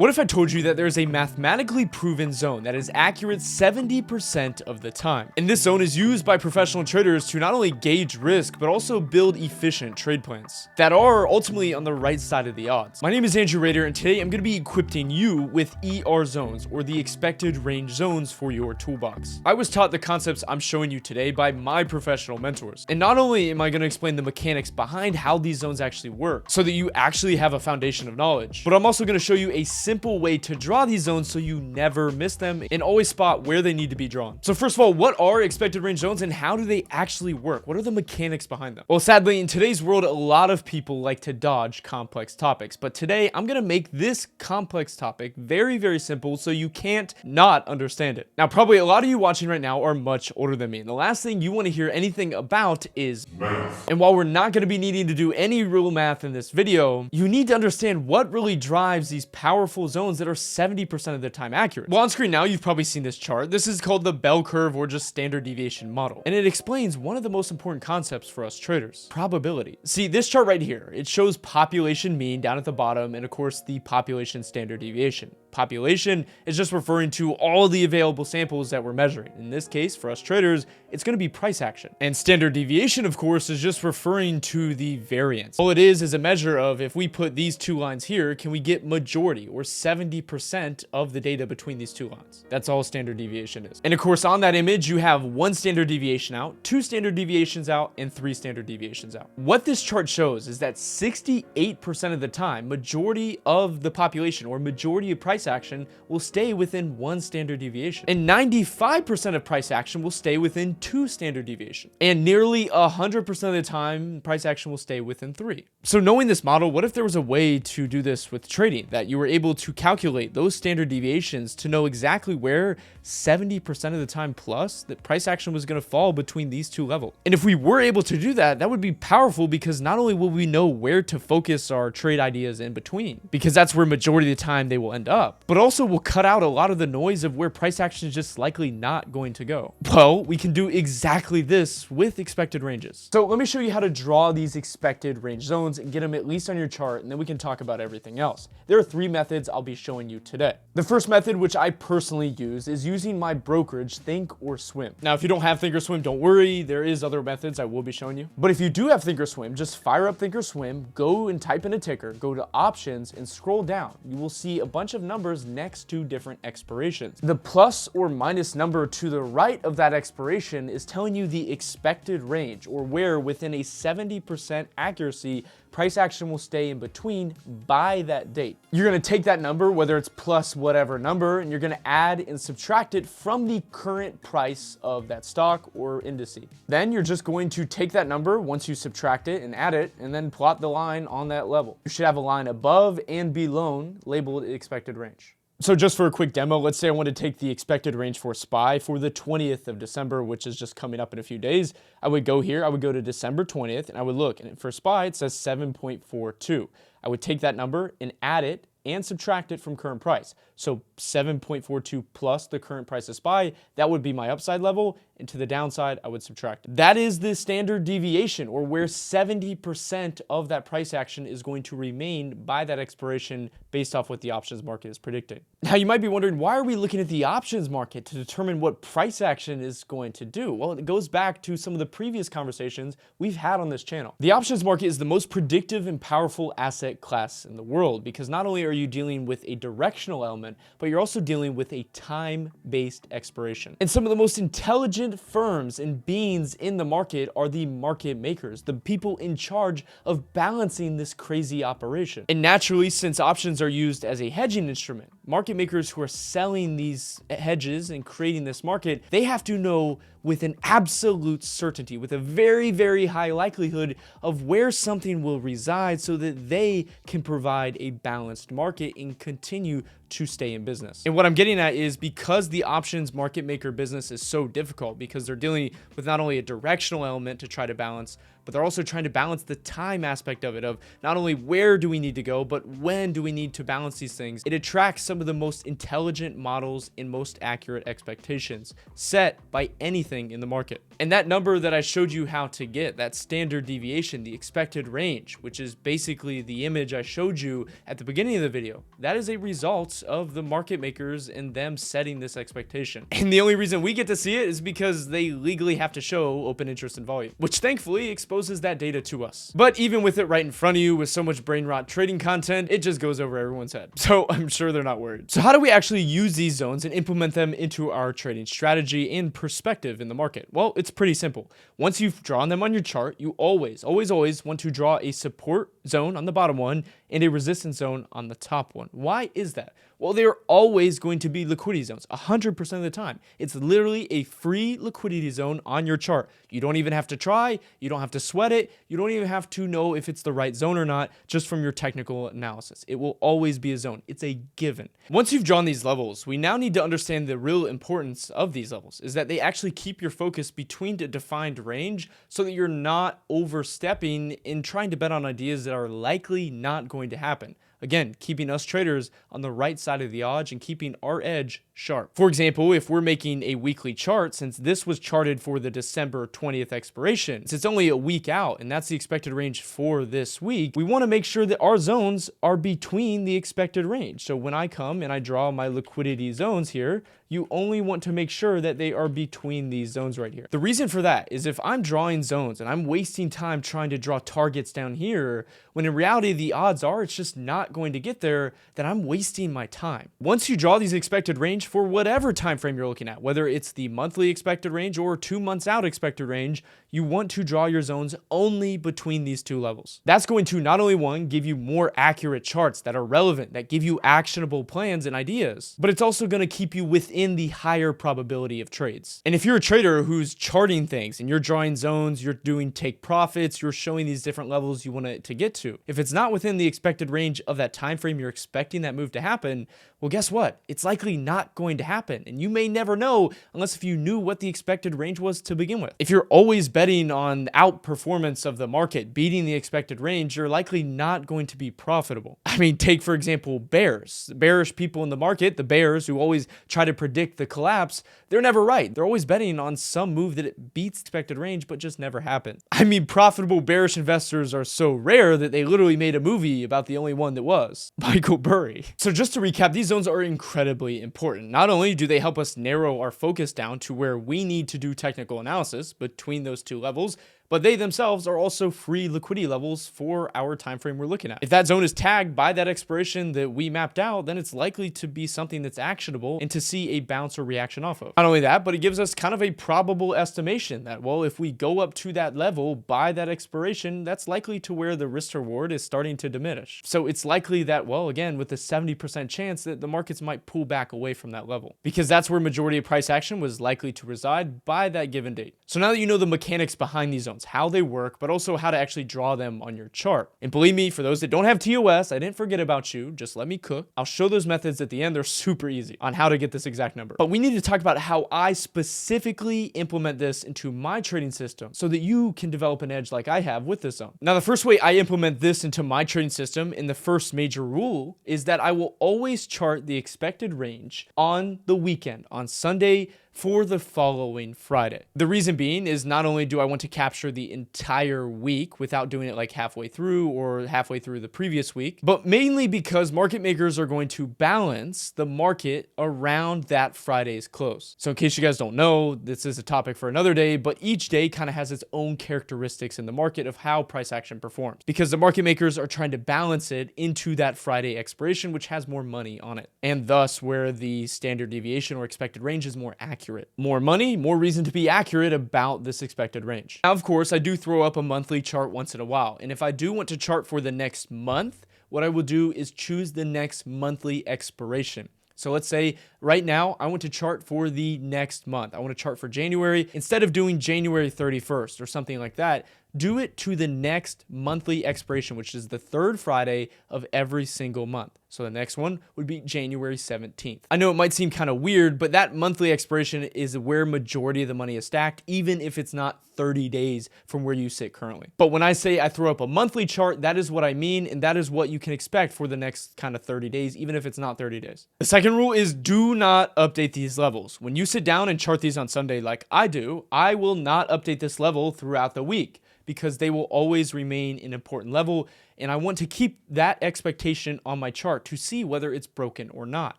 What if I told you that there's a mathematically proven zone that is accurate 70% of the time? And this zone is used by professional traders to not only gauge risk, but also build efficient trade plans that are ultimately on the right side of the odds. My name is Andrew Rader, and today I'm going to be equipping you with ER zones, or the expected range zones, for your toolbox. I was taught the concepts I'm showing you today by my professional mentors. And not only am I going to explain the mechanics behind how these zones actually work so that you actually have a foundation of knowledge, but I'm also going to show you a simple way to draw these zones so you never miss them and always spot where they need to be drawn. So first of all, what are expected range zones and how do they actually work? What are the mechanics behind them? Well, sadly, in today's world, a lot of people like to dodge complex topics, but today I'm going to make this complex topic very, very simple so you can't not understand it. Now, probably a lot of you watching right now are much older than me, and the last thing you want to hear anything about is math. And while we're not going to be needing to do any real math in this video, you need to understand what really drives these powerful zones that are 70% of the time accurate. Well, on screen now, you've probably seen this chart. This is called the bell curve, or just standard deviation model. And it explains one of the most important concepts for us traders: probability. See, this chart right here, it shows population mean down at the bottom, and of course the population standard deviation. Population is just referring to all the available samples that we're measuring. In this case, for us traders, it's going to be price action. And standard deviation, of course, is just referring to the variance. All it is a measure of, if we put these two lines here, can we get majority, or 70% of the data between these two lines? That's all standard deviation is. And of course, on that image, you have one standard deviation out, two standard deviations out, and three standard deviations out. What this chart shows is that 68% of the time, majority of the population, or majority of price action, will stay within one standard deviation, and 95% of price action will stay within two standard deviations, and nearly 100% of the time price action will stay within three. So knowing this model, what if there was a way to do this with trading, that you were able to calculate those standard deviations to know exactly where 70% of the time plus that price action was going to fall between these two levels? And if we were able to do that, that would be powerful, because not only will we know where to focus our trade ideas in between, because that's where majority of the time they will end up, but also we'll cut out a lot of the noise of where price action is just likely not going to go. Well, we can do exactly this with expected ranges. So let me show you how to draw these expected range zones and get them at least on your chart, and then we can talk about everything else. There are three methods I'll be showing you today. The first method, which I personally use, is using my brokerage Think or Swim. Now, if you don't have Think or Swim, don't worry, there is other methods I will be showing you. But if you do have Think or Swim, just fire up Think or Swim, go and type in a ticker, go to options, and scroll down. You will see a bunch of numbers next to different expirations. The plus or minus number to the right of that expiration is telling you the expected range, or where within a 70% accuracy price action will stay in between by that date. You're going to take that number, whether it's plus whatever number, and you're going to add and subtract it from the current price of that stock or indice. Then you're just going to take that number once you subtract it and add it, and then plot the line on that level. You should have a line above and below labeled expected range. So just for a quick demo, let's say I want to take the expected range for SPY for the 20th of December, which is just coming up in a few days. I would go here, I would go to December 20th, and I would look, and for SPY, it says 7.42. I would take that number and add it and subtract it from current price. So 7.42 plus the current price of SPY, that would be my upside level, and to the downside, I would subtract it. That is the standard deviation, or where 70% of that price action is going to remain by that expiration based off what the options market is predicting. Now, you might be wondering, why are we looking at the options market to determine what price action is going to do? Well, it goes back to some of the previous conversations we've had on this channel. The options market is the most predictive and powerful asset class in the world, because not only are you dealing with a directional element, but you're also dealing with a time-based expiration. And some of the most intelligent firms and beings in the market are the market makers, the people in charge of balancing this crazy operation. And naturally, since options are used as a hedging instrument, market makers who are selling these hedges and creating this market, they have to know with an absolute certainty, with a very, very high likelihood of where something will reside, so that they can provide a balanced market and continue to stay in business. And what I'm getting at is, because the options market maker business is so difficult, because they're dealing with not only a directional element to try to balance, but they're also trying to balance the time aspect of it, of not only where do we need to go, but when do we need to balance these things. It attracts some of the most intelligent models and most accurate expectations set by anything in the market. And that number that I showed you how to get, that standard deviation, the expected range, which is basically the image I showed you at the beginning of the video, that is a result of the market makers and them setting this expectation. And the only reason we get to see it is because they legally have to show open interest and volume, which thankfully exposes that data to us. But even with it right in front of you with so much brain rot trading content, it just goes over everyone's head. So I'm sure they're not worried. So how do we actually use these zones and implement them into our trading strategy and perspective in the market? Well, it's pretty simple. Once you've drawn them on your chart, you always want to draw a support zone on the bottom one and a resistance zone on the top one. Why is that? Well, they're always going to be liquidity zones 100% of the time. It's literally a free liquidity zone on your chart. You don't even have to try. You don't have to sweat it. You don't even have to know if it's the right zone or not, just from your technical analysis. It will always be a zone. It's a given. Once you've drawn these levels, we now need to understand the real importance of these levels is that they actually keep your focus between a defined range so that you're not overstepping in trying to bet on ideas that are likely not going to happen. Again, keeping us traders on the right side of the odds and keeping our edge sharp. For example, if we're making a weekly chart, since this was charted for the December 20th expiration, since it's only a week out and that's the expected range for this week, we want to make sure that our zones are between the expected range. So when I come and I draw my liquidity zones here, you only want to make sure that they are between these zones right here. The reason for that is if I'm drawing zones and I'm wasting time trying to draw targets down here, when in reality the odds are it's just not going to get there, then I'm wasting my time. Once you draw these expected range for whatever time frame you're looking at, whether it's the monthly expected range or 2 months out expected range, you want to draw your zones only between these two levels. That's going to not only, one, give you more accurate charts that are relevant, that give you actionable plans and ideas, but it's also going to keep you within the higher probability of trades. And if you're a trader who's charting things and you're drawing zones, you're doing take profits, you're showing these different levels you want it to get to, if it's not within the expected range of that time frame you're expecting that move to happen, well, guess what? It's likely not going to happen. And you may never know unless if you knew what the expected range was to begin with. If you're always betting on outperformance of the market, beating the expected range, you're likely not going to be profitable. I mean, take, for example, bears. Bearish people in the market, the bears who always try to predict the collapse, they're never right. They're always betting on some move that it beats expected range, but just never happened. I mean, profitable bearish investors are so rare that they literally made a movie about the only one that was, Michael Burry. So just to recap, these zones are incredibly important. Not only do they help us narrow our focus down to where we need to do technical analysis between those two levels, but they themselves are also free liquidity levels for our time frame we're looking at. If that zone is tagged by that expiration that we mapped out, then it's likely to be something that's actionable and to see a bounce or reaction off of. Not only that, but it gives us kind of a probable estimation that, well, if we go up to that level by that expiration, that's likely to where the risk reward is starting to diminish. So it's likely that, well, again, with a 70% chance that the markets might pull back away from that level, because that's where majority of price action was likely to reside by that given date. So now that you know the mechanics behind these zones, how they work, but also how to actually draw them on your chart. And believe me, for those that don't have TOS, I didn't forget about you. Just let me cook. I'll show those methods at the end. They're super easy on how to get this exact number. But we need to talk about how I specifically implement this into my trading system so that you can develop an edge like I have with this zone. Now, the first way I implement this into my trading system, in the first major rule, is that I will always chart the expected range on the weekend, on Sunday, for the following Friday. The reason being is not only do I want to capture the entire week without doing it like halfway through or halfway through the previous week, but mainly because market makers are going to balance the market around that Friday's close. So in case you guys don't know, this is a topic for another day, but each day kind of has its own characteristics in the market of how price action performs, because the market makers are trying to balance it into that Friday expiration, which has more money on it, and thus where the standard deviation or expected range is more accurate. More money, more reason to be accurate about this expected range. Now, of course, I do throw up a monthly chart once in a while. And if I do want to chart for the next month, what I will do is choose the next monthly expiration. So let's say right now I want to chart for the next month. I want to chart for January. Instead of doing January 31st or something like that, do it to the next monthly expiration, which is the third Friday of every single month. So the next one would be January 17th. I know it might seem kind of weird, but that monthly expiration is where majority of the money is stacked, even if it's not 30 days from where you sit currently. But when I say I throw up a monthly chart, that is what I mean, and that is what you can expect for the next kind of 30 days, even if it's not 30 days. The second rule is do not update these levels. When you sit down and chart these on Sunday like I do, I will not update this level throughout the week, because they will always remain an important level, and I want to keep that expectation on my chart to see whether it's broken or not.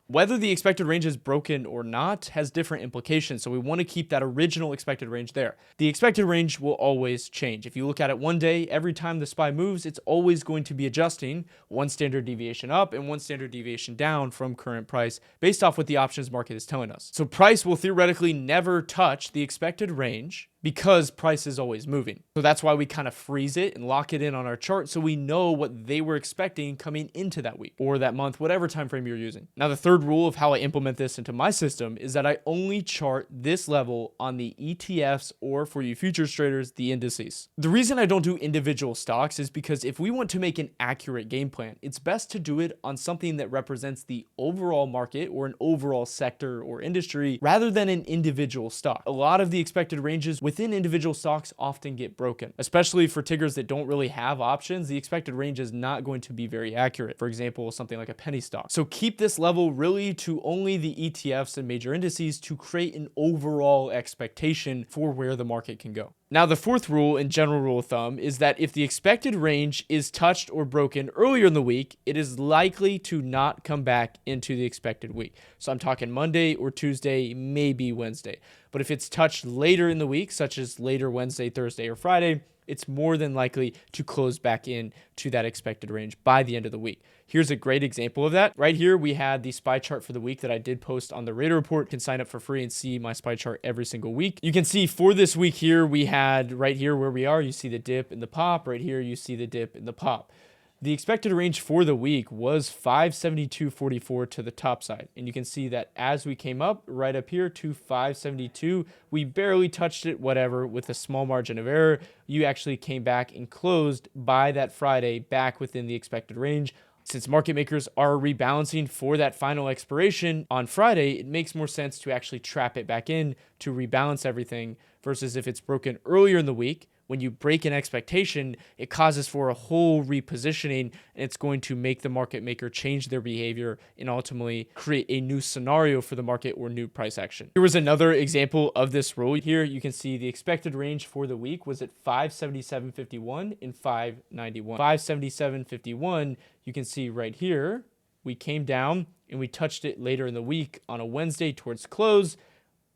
Whether the expected range is broken or not has different implications, so we want to keep that original expected range there. The expected range will always change. If you look at it one day, every time the SPY moves, it's always going to be adjusting one standard deviation up and one standard deviation down from current price based off what the options market is telling us. So price will theoretically never touch the expected range because price is always moving. So that's why we kind of freeze it and lock it in on our chart so we know what they were expecting coming into that week or that month, whatever time frame you're using. Now, the third rule of how I implement this into my system is that I only chart this level on the ETFs, or for you futures traders, the indices. The reason I don't do individual stocks is because if we want to make an accurate game plan, it's best to do it on something that represents the overall market or an overall sector or industry rather than an individual stock. A lot of the expected ranges within individual stocks often get broken, especially for tickers that don't really have options. The expected range is not going to be very accurate. For example, something like a penny stock. So keep this level really to only the ETFs and major indices to create an overall expectation for where the market can go. Now, the fourth rule and general rule of thumb is that if the expected range is touched or broken earlier in the week, it is likely to not come back into the expected week. So I'm talking Monday or Tuesday, maybe Wednesday. But if it's touched later in the week, such as later Wednesday, Thursday, or Friday, it's more than likely to close back in to that expected range by the end of the week. Here's a great example of that. Right here, we had the SPY chart for the week that I did post on the RADER report. You can sign up for free and see my SPY chart every single week. You can see for this week here, we had right here where we are, you see the dip and the pop. Right here, you see the dip and the pop. The expected range for the week was 572.44 to the top side. And you can see that as we came up right up here to 572, we barely touched it, whatever, with a small margin of error. You actually came back and closed by that Friday back within the expected range. Since market makers are rebalancing for that final expiration on Friday, it makes more sense to actually trap it back in to rebalance everything versus if it's broken earlier in the week. When you break an expectation, it causes for a whole repositioning, and it's going to make the market maker change their behavior and ultimately create a new scenario for the market or new price action. Here was another example of this rule. Here you can see the expected range for the week was at 577.51 and 591. 577.51, you can see right here, we came down and we touched it later in the week on a Wednesday towards close.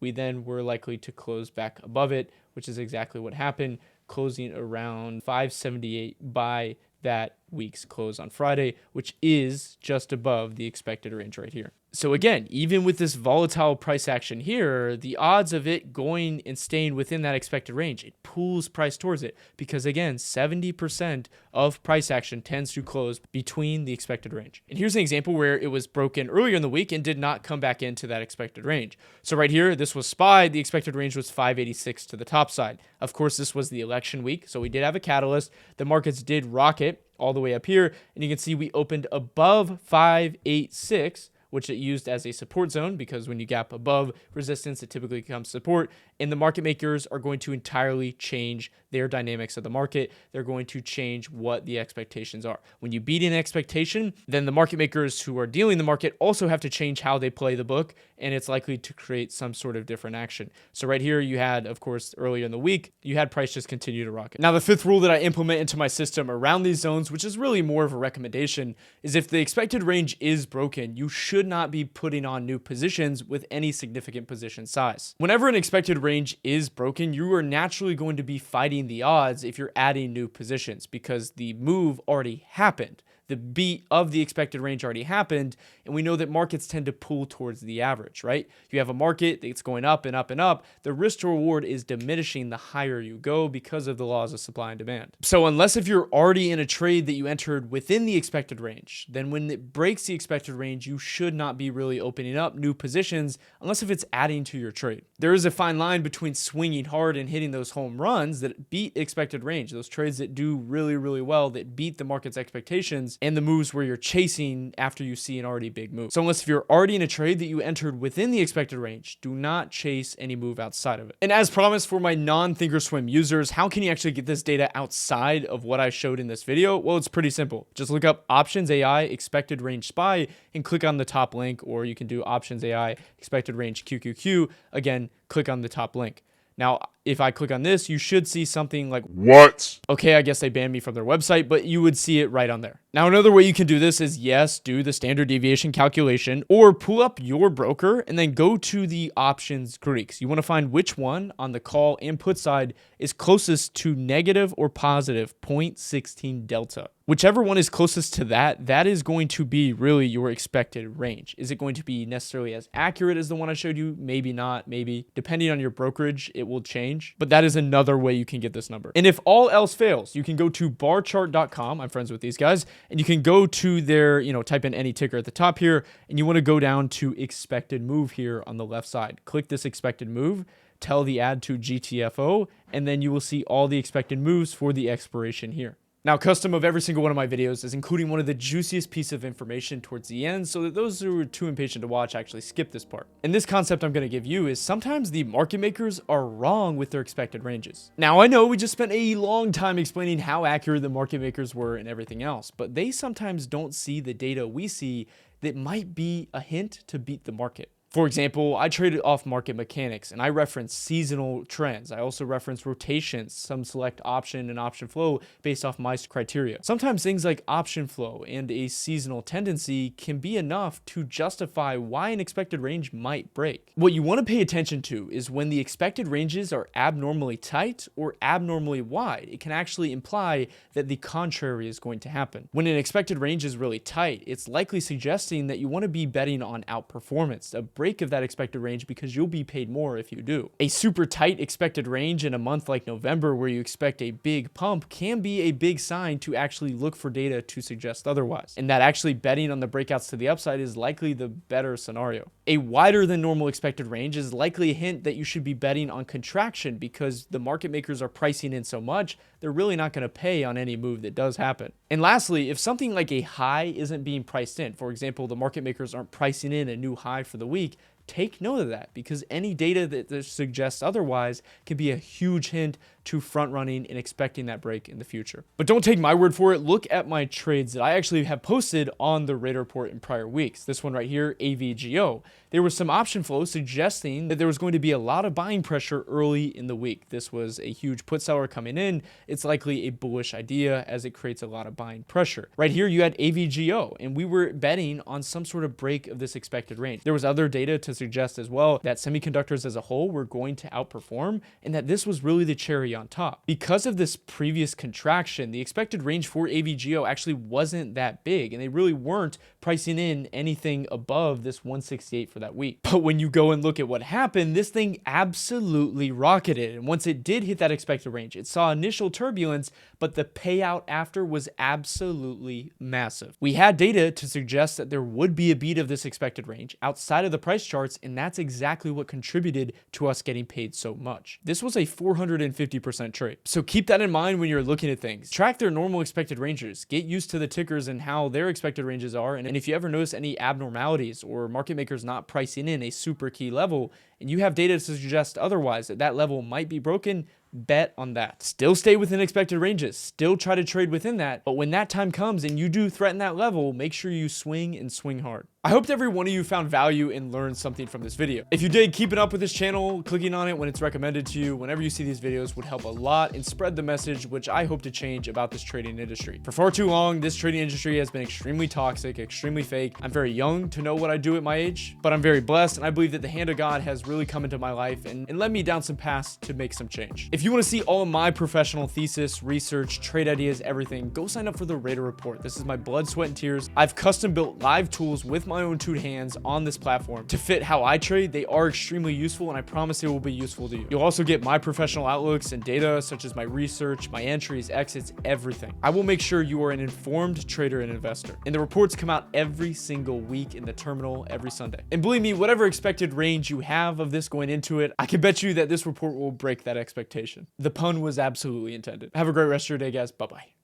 We then were likely to close back above it, which is exactly what happened, closing around 578 by that week's close on Friday, which is just above the expected range right here. So again, even with this volatile price action here, the odds of it going and staying within that expected range, it pulls price towards it because again, 70% of price action tends to close between the expected range. And here's an example where it was broken earlier in the week and did not come back into that expected range. So right here, this was SPY. The expected range was 586 to the top side. Of course, this was the election week, so we did have a catalyst. The markets did rocket all the way up here, and you can see we opened above 586, which it used as a support zone because when you gap above resistance, it typically becomes support. And the market makers are going to entirely change their dynamics of the market. They're going to change what the expectations are. When you beat an expectation, then the market makers who are dealing the market also have to change how they play the book, and it's likely to create some sort of different action. So right here, you had, of course, earlier in the week, you had price just continue to rocket. Now, the fifth rule that I implement into my system around these zones, which is really more of a recommendation, is if the expected range is broken, you should not be putting on new positions with any significant position size. Whenever an expected range is broken, you are naturally going to be fighting the odds if you're adding new positions because the move already happened. The beat of the expected range already happened, and we know that markets tend to pull towards the average, right? If you have a market that's going up and up and up, the risk to reward is diminishing the higher you go because of the laws of supply and demand. So unless if you're already in a trade that you entered within the expected range, then when it breaks the expected range, you should not be really opening up new positions unless if it's adding to your trade. There is a fine line between swinging hard and hitting those home runs that beat expected range, those trades that do really, really well, that beat the market's expectations, and the moves where you're chasing after you see an already big move. So unless if you're already in a trade that you entered within the expected range, do not chase any move outside of it. And as promised for my non-thinkorswim users, how can you actually get this data outside of what I showed in this video? Well, it's pretty simple. Just look up Options AI expected range SPY and click on the top link, or you can do Options AI expected range QQQ. Again, click on the top link. Now, if I click on this, you should see something like, what? Okay, I guess they banned me from their website, but you would see it right on there. Now, another way you can do this is, yes, do the standard deviation calculation, or pull up your broker and then go to the options Greeks. You want to find which one on the call and put side is closest to negative or positive 0.16 delta. Whichever one is closest to that, that is going to be really your expected range. Is it going to be necessarily as accurate as the one I showed you? Maybe not, maybe. Depending on your brokerage, it will change. But that is another way you can get this number. And if all else fails, you can go to barchart.com. I'm friends with these guys. And you can go to their, type in any ticker at the top here. And you want to go down to expected move here on the left side. Click this expected move. Tell the add to GTFO. And then you will see all the expected moves for the expiration here. Now, custom of every single one of my videos is including one of the juiciest pieces of information towards the end so that those who are too impatient to watch actually skip this part. And this concept I'm going to give you is sometimes the market makers are wrong with their expected ranges. Now, I know we just spent a long time explaining how accurate the market makers were and everything else, but they sometimes don't see the data we see that might be a hint to beat the market. For example, I traded off market mechanics and I reference seasonal trends. I also reference rotations, some select option and option flow based off my criteria. Sometimes things like option flow and a seasonal tendency can be enough to justify why an expected range might break. What you want to pay attention to is when the expected ranges are abnormally tight or abnormally wide. It can actually imply that the contrary is going to happen. When an expected range is really tight, it's likely suggesting that you want to be betting on outperformance, a break of that expected range, because you'll be paid more if you do. A super tight expected range in a month like November where you expect a big pump can be a big sign to actually look for data to suggest otherwise, and that actually betting on the breakouts to the upside is likely the better scenario. A wider than normal expected range is likely a hint that you should be betting on contraction because the market makers are pricing in so much, they're really not going to pay on any move that does happen. And lastly, if something like a high isn't being priced in, for example, the market makers aren't pricing in a new high for the week, take note of that, because any data that suggests otherwise can be a huge hint to front running and expecting that break in the future. But don't take my word for it. Look at my trades that I actually have posted on the RADER report in prior weeks. This one right here, AVGO. There was some option flow suggesting that there was going to be a lot of buying pressure early in the week. This was a huge put seller coming in. It's likely a bullish idea as it creates a lot of buying pressure. Right here, you had AVGO, and we were betting on some sort of break of this expected range. There was other data to suggest as well that semiconductors as a whole were going to outperform, and that this was really the cherry on top. Because of this previous contraction, the expected range for AVGO actually wasn't that big, and they really weren't pricing in anything above this 168 for that week. But when you go and look at what happened, this thing absolutely rocketed, and once it did hit that expected range, it saw initial turbulence, but the payout after was absolutely massive. We had data to suggest that there would be a beat of this expected range outside of the price charts, and that's exactly what contributed to us getting paid so much. This was a 450% trade. So keep that in mind when you're looking at things. Track their normal expected ranges. Get used to the tickers and how their expected ranges are. And if you ever notice any abnormalities or market makers not pricing in a super key level, and you have data to suggest otherwise, that that level might be broken, bet on that. Still stay within expected ranges. Still try to trade within that. But when that time comes and you do threaten that level, make sure you swing and swing hard. I hope every one of you found value and learned something from this video. If you did, keeping up with this channel, clicking on it when it's recommended to you, whenever you see these videos would help a lot and spread the message, which I hope to change about this trading industry. For far too long, this trading industry has been extremely toxic, extremely fake. I'm very young to know what I do at my age, but I'm very blessed, and I believe that the hand of God has really come into my life and led me down some paths to make some change. If you want to see all of my professional thesis, research, trade ideas, everything, go sign up for the RADER Report. This is my blood, sweat, and tears. I've custom built live tools with my own two hands on this platform to fit how I trade. They are extremely useful, and I promise it will be useful to you. You'll also get my professional outlooks and data, such as my research, my entries, exits, everything. I will make sure you are an informed trader and investor. And the reports come out every single week in the terminal every Sunday. And believe me, whatever expected range you have of this going into it, I can bet you that this report will break that expectation. The pun was absolutely intended. Have a great rest of your day, guys. Bye-bye.